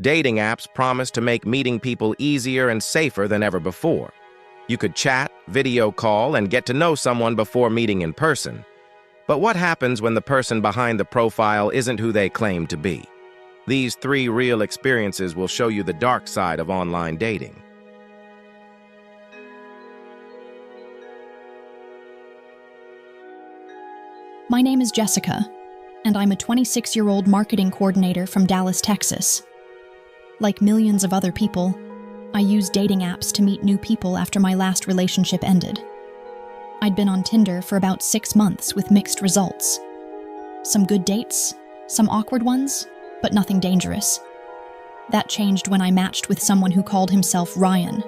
Dating apps promise to make meeting people easier and safer than ever before. You could chat, video call, and get to know someone before meeting in person. But what happens when the person behind the profile isn't who they claim to be? These 3 real experiences will show you the dark side of online dating. My name is Jessica, and I'm a 26-year-old marketing coordinator from Dallas, Texas. Like millions of other people, I use dating apps to meet new people after my last relationship ended. I'd been on Tinder for about 6 months with mixed results. Some good dates, some awkward ones, but nothing dangerous. That changed when I matched with someone who called himself Ryan.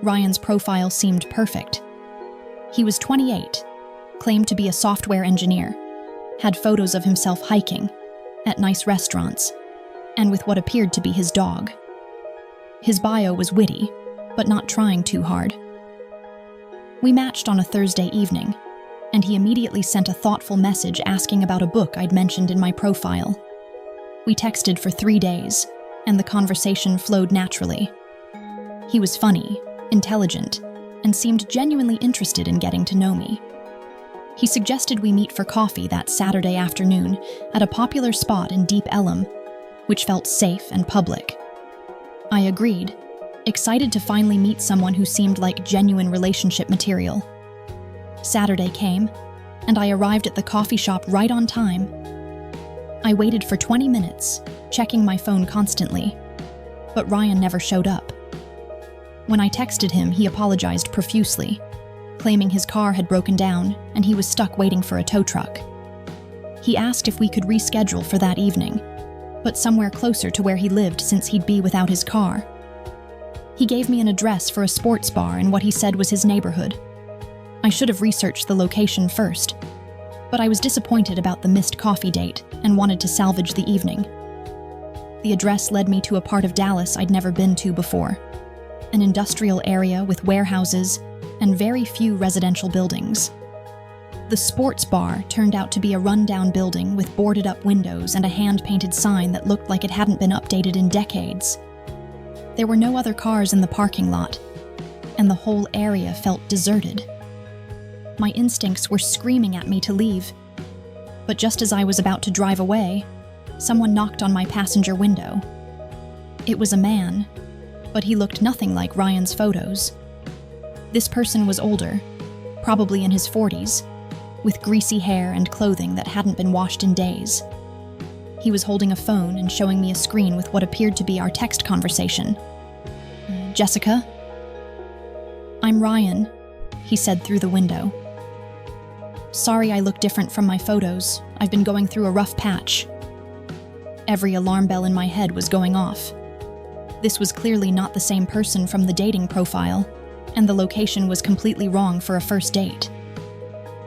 Ryan's profile seemed perfect. He was 28, claimed to be a software engineer, had photos of himself hiking, at nice restaurants, and with what appeared to be his dog. His bio was witty, but not trying too hard. We matched on a Thursday evening, and he immediately sent a thoughtful message asking about a book I'd mentioned in my profile. We texted for 3 days, and the conversation flowed naturally. He was funny, intelligent, and seemed genuinely interested in getting to know me. He suggested we meet for coffee that Saturday afternoon at a popular spot in Deep Ellum, which felt safe and public. I agreed, excited to finally meet someone who seemed like genuine relationship material. Saturday came, and I arrived at the coffee shop right on time. I waited for 20 minutes, checking my phone constantly, but Ryan never showed up. When I texted him, he apologized profusely, claiming his car had broken down and he was stuck waiting for a tow truck. He asked if we could reschedule for that evening, but somewhere closer to where he lived since he'd be without his car. He gave me an address for a sports bar in what he said was his neighborhood. I should have researched the location first, but I was disappointed about the missed coffee date and wanted to salvage the evening. The address led me to a part of Dallas I'd never been to before, an industrial area with warehouses and very few residential buildings. The sports bar turned out to be a rundown building with boarded-up windows and a hand-painted sign that looked like it hadn't been updated in decades. There were no other cars in the parking lot, and the whole area felt deserted. My instincts were screaming at me to leave, but just as I was about to drive away, someone knocked on my passenger window. It was a man, but he looked nothing like Ryan's photos. This person was older, probably in his 40s, with greasy hair and clothing that hadn't been washed in days. He was holding a phone and showing me a screen with what appeared to be our text conversation. "Jessica?" "I'm Ryan," he said through the window. "Sorry I look different from my photos. I've been going through a rough patch." Every alarm bell in my head was going off. This was clearly not the same person from the dating profile, and the location was completely wrong for a first date.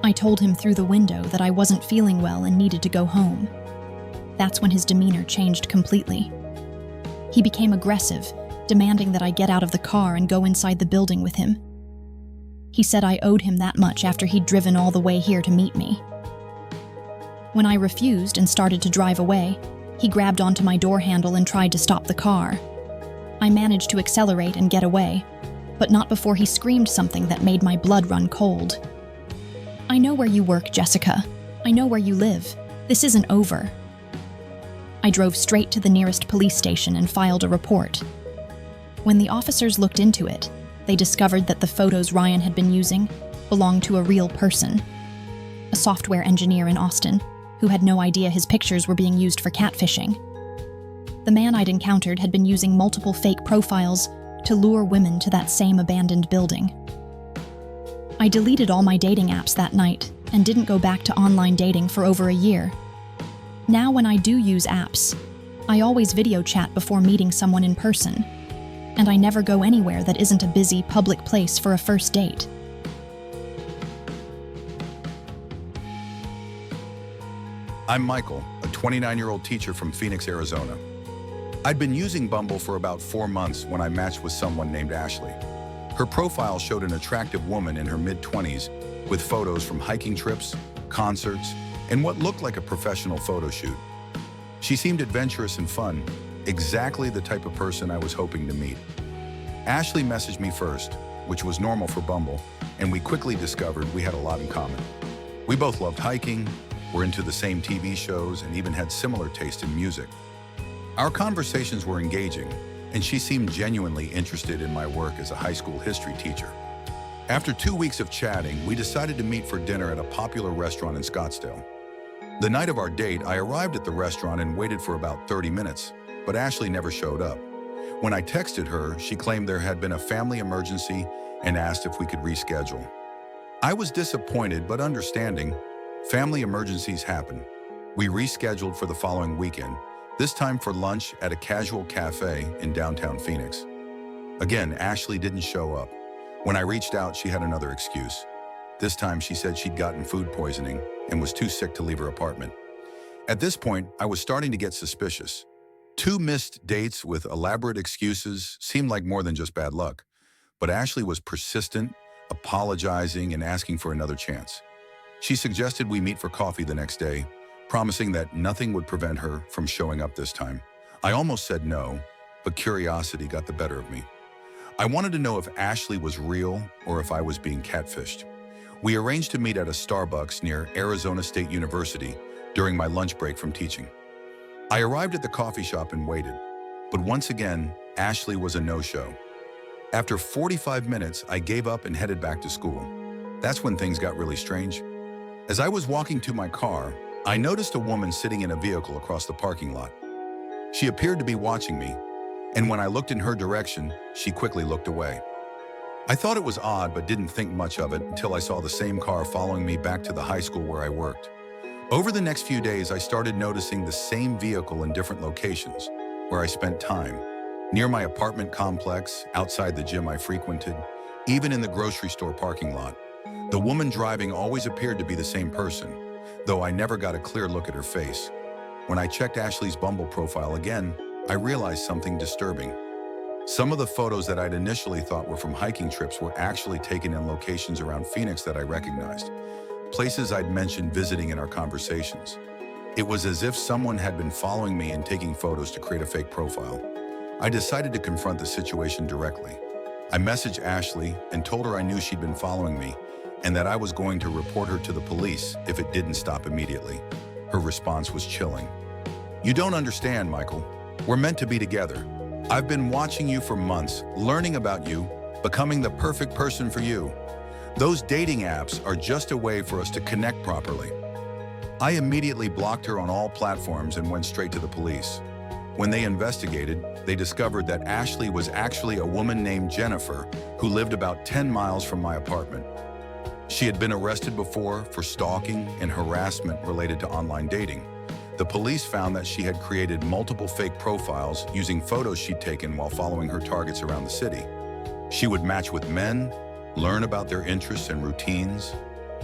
I told him through the window that I wasn't feeling well and needed to go home. That's when his demeanor changed completely. He became aggressive, demanding that I get out of the car and go inside the building with him. He said I owed him that much after he'd driven all the way here to meet me. When I refused and started to drive away, he grabbed onto my door handle and tried to stop the car. I managed to accelerate and get away, but not before he screamed something that made my blood run cold. "I know where you work, Jessica. I know where you live. This isn't over." I drove straight to the nearest police station and filed a report. When the officers looked into it, they discovered that the photos Ryan had been using belonged to a real person, a software engineer in Austin, who had no idea his pictures were being used for catfishing. The man I'd encountered had been using multiple fake profiles to lure women to that same abandoned building. I deleted all my dating apps that night and didn't go back to online dating for over a year. Now when I do use apps, I always video chat before meeting someone in person, and I never go anywhere that isn't a busy public place for a first date. I'm Michael, a 29-year-old teacher from Phoenix, Arizona. I'd been using Bumble for about 4 months when I matched with someone named Ashley. Her profile showed an attractive woman in her mid-20s with photos from hiking trips, concerts, and what looked like a professional photo shoot. She seemed adventurous and fun, exactly the type of person I was hoping to meet. Ashley messaged me first, which was normal for Bumble, and we quickly discovered we had a lot in common. We both loved hiking, were into the same TV shows, and even had similar taste in music. Our conversations were engaging, and she seemed genuinely interested in my work as a high school history teacher. After 2 weeks of chatting, we decided to meet for dinner at a popular restaurant in Scottsdale. The night of our date, I arrived at the restaurant and waited for about 30 minutes, but Ashley never showed up. When I texted her, she claimed there had been a family emergency and asked if we could reschedule. I was disappointed but understanding. Family emergencies happen. We rescheduled for the following weekend, this time for lunch at a casual cafe in downtown Phoenix. Again, Ashley didn't show up. When I reached out, she had another excuse. This time she said she'd gotten food poisoning and was too sick to leave her apartment. At this point, I was starting to get suspicious. 2 missed dates with elaborate excuses seemed like more than just bad luck. But Ashley was persistent, apologizing, and asking for another chance. She suggested we meet for coffee the next day, promising that nothing would prevent her from showing up this time. I almost said no, but curiosity got the better of me. I wanted to know if Ashley was real or if I was being catfished. We arranged to meet at a Starbucks near Arizona State University during my lunch break from teaching. I arrived at the coffee shop and waited, but once again, Ashley was a no-show. After 45 minutes, I gave up and headed back to school. That's when things got really strange. As I was walking to my car, I noticed a woman sitting in a vehicle across the parking lot. She appeared to be watching me, and when I looked in her direction, she quickly looked away. I thought it was odd but didn't think much of it until I saw the same car following me back to the high school where I worked. Over the next few days, I started noticing the same vehicle in different locations where I spent time, near my apartment complex, outside the gym I frequented, even in the grocery store parking lot. The woman driving always appeared to be the same person, though I never got a clear look at her face. When I checked Ashley's Bumble profile again, I realized something disturbing. Some of the photos that I'd initially thought were from hiking trips were actually taken in locations around Phoenix that I recognized, places I'd mentioned visiting in our conversations. It was as if someone had been following me and taking photos to create a fake profile. I decided to confront the situation directly. I messaged Ashley and told her I knew she'd been following me and that I was going to report her to the police if it didn't stop immediately. Her response was chilling. "You don't understand, Michael. We're meant to be together. I've been watching you for months, learning about you, becoming the perfect person for you. Those dating apps are just a way for us to connect properly." I immediately blocked her on all platforms and went straight to the police. When they investigated, they discovered that Ashley was actually a woman named Jennifer who lived about 10 miles from my apartment. She had been arrested before for stalking and harassment related to online dating. The police found that she had created multiple fake profiles using photos she'd taken while following her targets around the city. She would match with men, learn about their interests and routines,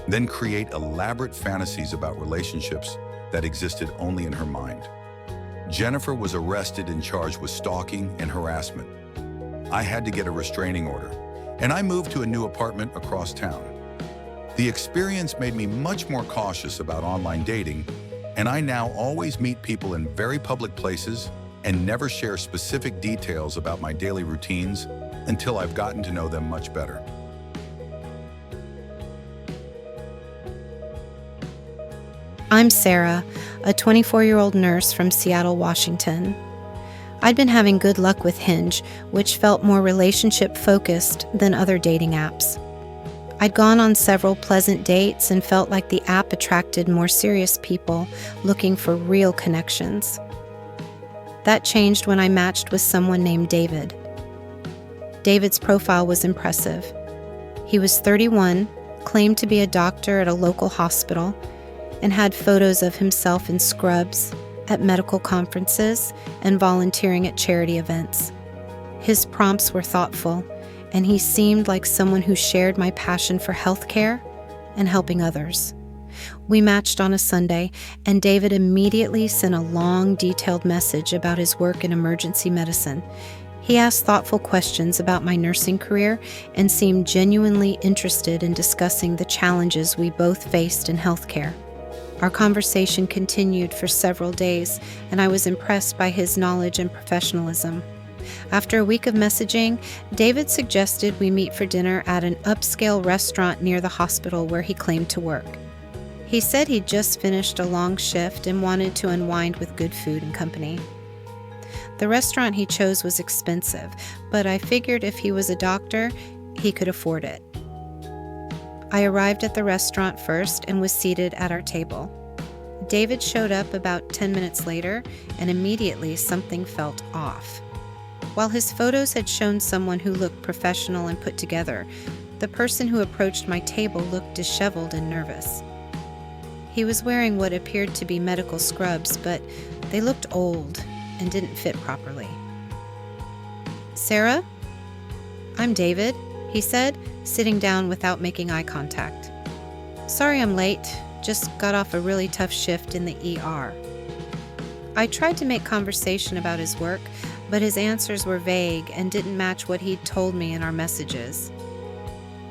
then create elaborate fantasies about relationships that existed only in her mind. Jennifer was arrested and charged with stalking and harassment. I had to get a restraining order, and I moved to a new apartment across town. The experience made me much more cautious about online dating, and I now always meet people in very public places and never share specific details about my daily routines until I've gotten to know them much better. I'm Sarah, a 24-year-old nurse from Seattle, Washington. I'd been having good luck with Hinge, which felt more relationship-focused than other dating apps. I'd gone on several pleasant dates and felt like the app attracted more serious people looking for real connections. That changed when I matched with someone named David. David's profile was impressive. He was 31, claimed to be a doctor at a local hospital, and had photos of himself in scrubs, at medical conferences, and volunteering at charity events. His prompts were thoughtful, and he seemed like someone who shared my passion for healthcare and helping others. We matched on a Sunday, and David immediately sent a long, detailed message about his work in emergency medicine. He asked thoughtful questions about my nursing career and seemed genuinely interested in discussing the challenges we both faced in healthcare. Our conversation continued for several days, and I was impressed by his knowledge and professionalism. After a week of messaging, David suggested we meet for dinner at an upscale restaurant near the hospital where he claimed to work. He said he'd just finished a long shift and wanted to unwind with good food and company. The restaurant he chose was expensive, but I figured if he was a doctor, he could afford it. I arrived at the restaurant first and was seated at our table. David showed up about 10 minutes later, and immediately something felt off. While his photos had shown someone who looked professional and put together, the person who approached my table looked disheveled and nervous. He was wearing what appeared to be medical scrubs, but they looked old and didn't fit properly. "Sarah? I'm David," he said, sitting down without making eye contact. "Sorry I'm late. Just got off a really tough shift in the ER." I tried to make conversation about his work, but his answers were vague and didn't match what he'd told me in our messages.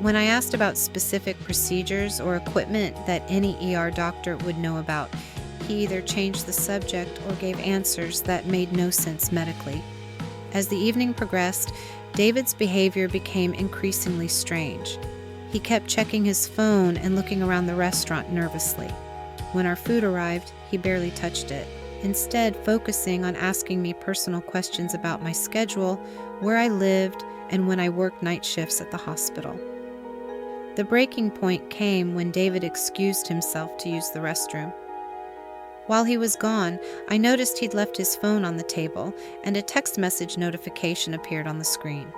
When I asked about specific procedures or equipment that any ER doctor would know about, he either changed the subject or gave answers that made no sense medically. As the evening progressed, David's behavior became increasingly strange. He kept checking his phone and looking around the restaurant nervously. When our food arrived, he barely touched it, instead focusing on asking me personal questions about my schedule, where I lived, and when I worked night shifts at the hospital. The breaking point came when David excused himself to use the restroom. While he was gone, I noticed he'd left his phone on the table, and a text message notification appeared on the screen.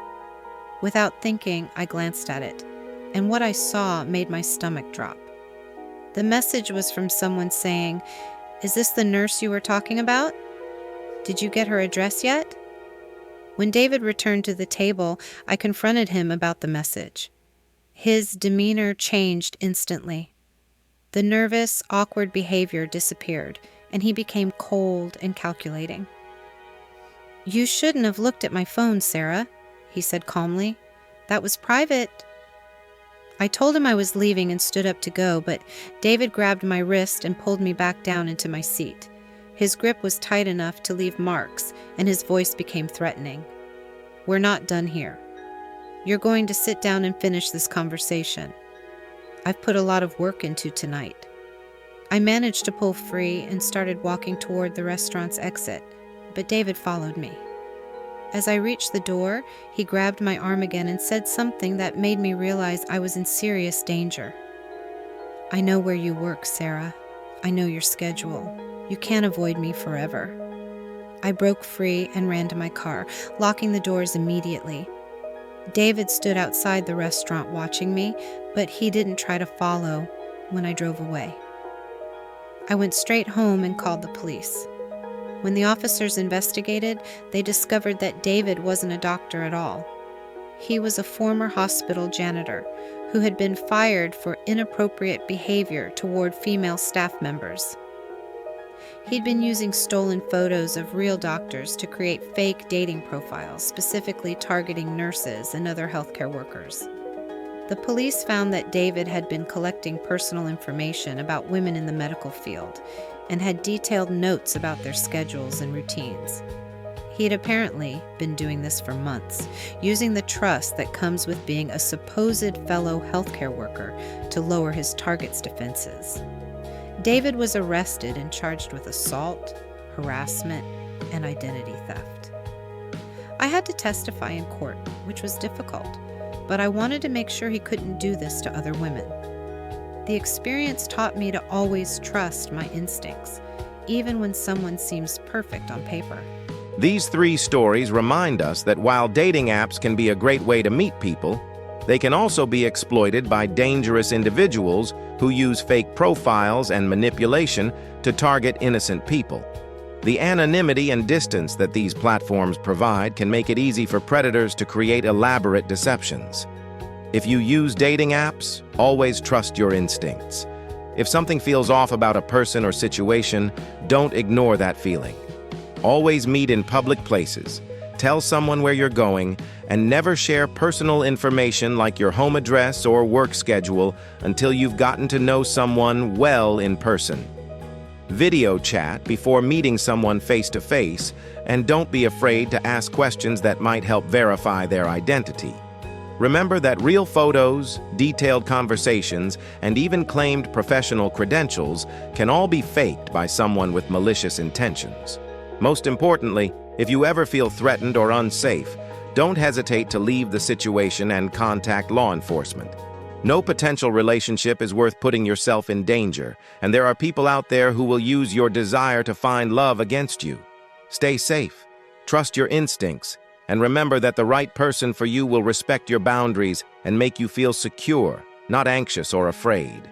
Without thinking, I glanced at it, and what I saw made my stomach drop. The message was from someone saying, "Is this the nurse you were talking about? Did you get her address yet?" When David returned to the table, I confronted him about the message. His demeanor changed instantly. The nervous, awkward behavior disappeared, and he became cold and calculating. "You shouldn't have looked at my phone, Sarah," he said calmly. "That was private." I told him I was leaving and stood up to go, but David grabbed my wrist and pulled me back down into my seat. His grip was tight enough to leave marks, and his voice became threatening. "We're not done here. You're going to sit down and finish this conversation. I've put a lot of work into tonight." I managed to pull free and started walking toward the restaurant's exit, but David followed me. As I reached the door, he grabbed my arm again and said something that made me realize I was in serious danger. "I know where you work, Sarah. I know your schedule. You can't avoid me forever." I broke free and ran to my car, locking the doors immediately. David stood outside the restaurant watching me, but he didn't try to follow when I drove away. I went straight home and called the police. When the officers investigated, they discovered that David wasn't a doctor at all. He was a former hospital janitor who had been fired for inappropriate behavior toward female staff members. He'd been using stolen photos of real doctors to create fake dating profiles, specifically targeting nurses and other healthcare workers. The police found that David had been collecting personal information about women in the medical field and had detailed notes about their schedules and routines. He had apparently been doing this for months, using the trust that comes with being a supposed fellow healthcare worker to lower his target's defenses. David was arrested and charged with assault, harassment, and identity theft. I had to testify in court, which was difficult, but I wanted to make sure he couldn't do this to other women. The experience taught me to always trust my instincts, even when someone seems perfect on paper. These three stories remind us that while dating apps can be a great way to meet people, they can also be exploited by dangerous individuals who use fake profiles and manipulation to target innocent people. The anonymity and distance that these platforms provide can make it easy for predators to create elaborate deceptions. If you use dating apps, always trust your instincts. If something feels off about a person or situation, don't ignore that feeling. Always meet in public places. Tell someone where you're going, and never share personal information like your home address or work schedule until you've gotten to know someone well in person. Video chat before meeting someone face-to-face, and don't be afraid to ask questions that might help verify their identity. Remember that real photos, detailed conversations, and even claimed professional credentials can all be faked by someone with malicious intentions. Most importantly, if you ever feel threatened or unsafe, don't hesitate to leave the situation and contact law enforcement. No potential relationship is worth putting yourself in danger, and there are people out there who will use your desire to find love against you. Stay safe, trust your instincts, and remember that the right person for you will respect your boundaries and make you feel secure, not anxious or afraid.